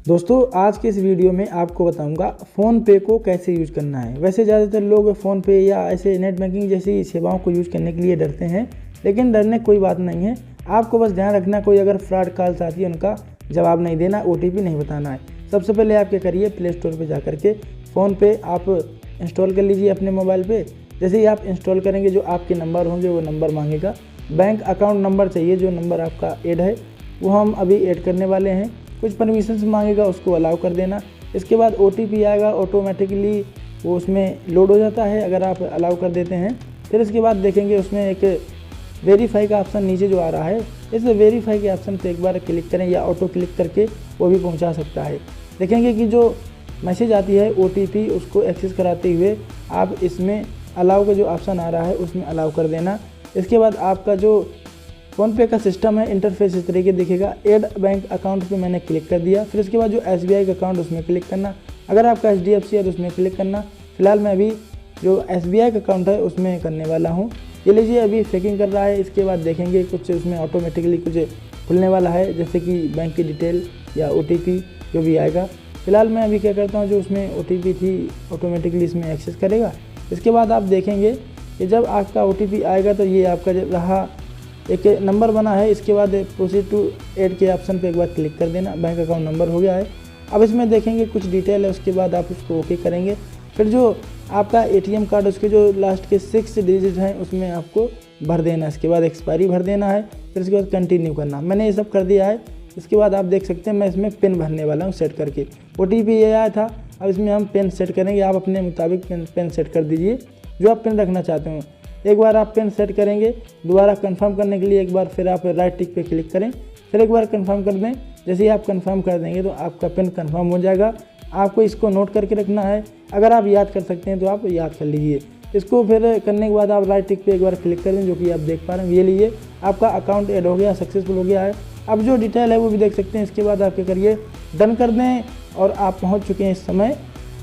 दोस्तों आज के इस वीडियो में आपको बताऊंगा फ़ोन पे को कैसे यूज करना है। वैसे ज़्यादातर लोग फ़ोन पे या ऐसे नेट बैंकिंग जैसी सेवाओं को यूज करने के लिए डरते हैं, लेकिन डरने कोई बात नहीं है। आपको बस ध्यान रखना, कोई अगर फ्रॉड कॉल्स आती है उनका जवाब नहीं देना, OTP नहीं बताना है। सबसे पहले आप क्या करिए, प्ले स्टोर पर जा करके फ़ोन पे आप इंस्टॉल कर लीजिए अपने मोबाइल पे। जैसे ही आप इंस्टॉल करेंगे जो आपके नंबर होंगे वो नंबर मांगेगा। बैंक अकाउंट नंबर चाहिए, जो नंबर आपका ऐड है वो हम अभी ऐड करने वाले हैं। कुछ परमिशंस मांगेगा, उसको अलाउ कर देना। इसके बाद OTP आएगा, ऑटोमेटिकली वो उसमें लोड हो जाता है अगर आप अलाउ कर देते हैं। फिर इसके बाद देखेंगे उसमें एक वेरीफाई का ऑप्शन नीचे जो आ रहा है, इस वेरीफाई के ऑप्शन पे एक बार क्लिक करें या ऑटो क्लिक करके वो भी पहुंचा सकता है। देखेंगे कि जो मैसेज आती है OTP, उसको एक्सेस कराते हुए आप इसमें अलाउ का जो ऑप्शन आ रहा है उसमें अलाउ कर देना। इसके बाद आपका जो फ़ोनपे का सिस्टम है, इंटरफेस इस तरीके दिखेगा। ऐड बैंक अकाउंट पे मैंने क्लिक कर दिया। फिर इसके बाद जो SBI का अकाउंट उसमें क्लिक करना। अगर आपका HDFC है तो उसमें क्लिक करना। फिलहाल मैं अभी जो SBI का अकाउंट है उसमें करने वाला हूँ। ये लीजिए अभी चेकिंग कर रहा है। इसके बाद देखेंगे कुछ उसमें ऑटोमेटिकली कुछ खुलने वाला है, जैसे कि बैंक की डिटेल या OTP जो भी आएगा। फिलहाल मैं अभी क्या करता हूँ, जो उसमें OTP थी ऑटोमेटिकली इसमें एक्सेस करेगा। इसके बाद आप देखेंगे कि जब आपका OTP आएगा तो ये आपका जब रहा एक नंबर बना है। इसके बाद प्रोसीड टू ऐड के ऑप्शन पे एक बार क्लिक कर देना। बैंक अकाउंट नंबर हो गया है। अब इसमें देखेंगे कुछ डिटेल है, उसके बाद आप उसको ओके करेंगे। फिर जो आपका ATM कार्ड उसके जो लास्ट के 6 डिजिट हैं उसमें आपको भर देना। इसके बाद एक्सपायरी भर देना है। फिर इसके बाद कंटिन्यू करना। मैंने ये सब कर दिया है। इसके बाद आप देख सकते हैं मैं इसमें पिन भरने वाला हूँ सेट करके। OTP ये आया था, अब इसमें हम पिन सेट करेंगे। आप अपने मुताबिक पिन सेट कर दीजिए जो आप पिन रखना चाहते हो। एक बार आप पिन सेट करेंगे, दोबारा कंफर्म करने के लिए एक बार फिर आप राइट टिक पे क्लिक करें, फिर एक बार कंफर्म कर दें। जैसे ही आप कंफर्म कर देंगे तो आपका पिन कंफर्म हो जाएगा। आपको इसको नोट करके रखना है। अगर आप याद कर सकते हैं तो आप याद कर लीजिए। इसको फिर करने के बाद आप राइट टिक पे एक बार क्लिक कर दें, जो कि आप देख पा रहे हैं। ये लीजिए आपका अकाउंट ऐड हो गया, सक्सेसफुल हो गया है। अब जो डिटेल है वो भी देख सकते हैं। इसके बाद आप क्या करिए, डन कर दें और आप पहुँच चुके हैं इस समय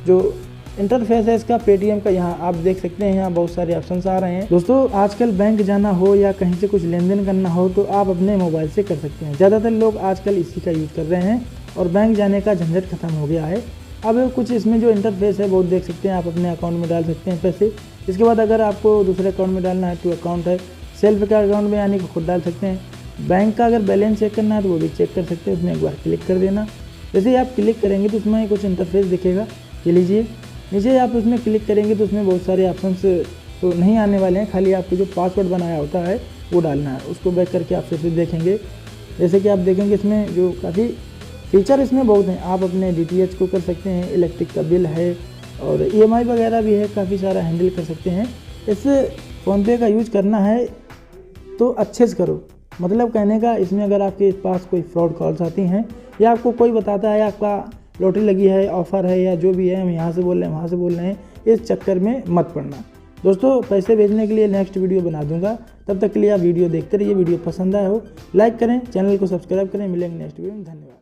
जो इंटरफेस है इसका पेटीएम का। यहाँ आप देख सकते हैं, यहाँ बहुत सारे ऑप्शंस आ रहे हैं। दोस्तों आजकल बैंक जाना हो या कहीं से कुछ लेन देन करना हो तो आप अपने मोबाइल से कर सकते हैं। ज़्यादातर लोग आजकल इसी का यूज़ कर रहे हैं और बैंक जाने का झंझट खत्म हो गया है। अब कुछ इसमें जो इंटरफेस है वो देख सकते हैं। आप अपने अकाउंट में डाल सकते हैं पैसे। इसके बाद अगर आपको दूसरे अकाउंट में डालना है तो अकाउंट है, सेल्फ का अकाउंट में यानी कि खुद डाल सकते हैं। बैंक का अगर बैलेंस चेक करना है तो वो भी चेक कर सकते हैं। उसमें एक बार क्लिक कर देना। जैसे ही आप क्लिक करेंगे तो उसमें कुछ इंटरफेस दिखेगा। ये लीजिए नीचे आप उसमें क्लिक करेंगे तो उसमें बहुत सारे ऑप्शंस तो नहीं आने वाले हैं, खाली आपको जो पासवर्ड बनाया होता है वो डालना है। उसको बैक करके आप फिर से देखेंगे। जैसे कि आप देखेंगे इसमें जो काफ़ी फीचर इसमें बहुत हैं। आप अपने DTH को कर सकते हैं, इलेक्ट्रिक का बिल है और EMI वगैरह भी है, काफ़ी सारा हैंडल कर सकते हैं। इससे फ़ोनपे का यूज करना है तो अच्छे से करो। मतलब कहने का इसमें अगर आपके पास कोई फ्रॉड कॉल्स आती हैं या आपको कोई बताता है आपका लॉटरी लगी है, ऑफ़र है या जो भी है, हम यहाँ से बोल रहे हैं वहाँ से बोल रहे हैं, इस चक्कर में मत पड़ना। दोस्तों पैसे भेजने के लिए नेक्स्ट वीडियो बना दूंगा, तब तक के लिए आप वीडियो देखते रहिए। वीडियो पसंद आया हो लाइक करें, चैनल को सब्सक्राइब करें। मिलेंगे नेक्स्ट वीडियो में। धन्यवाद।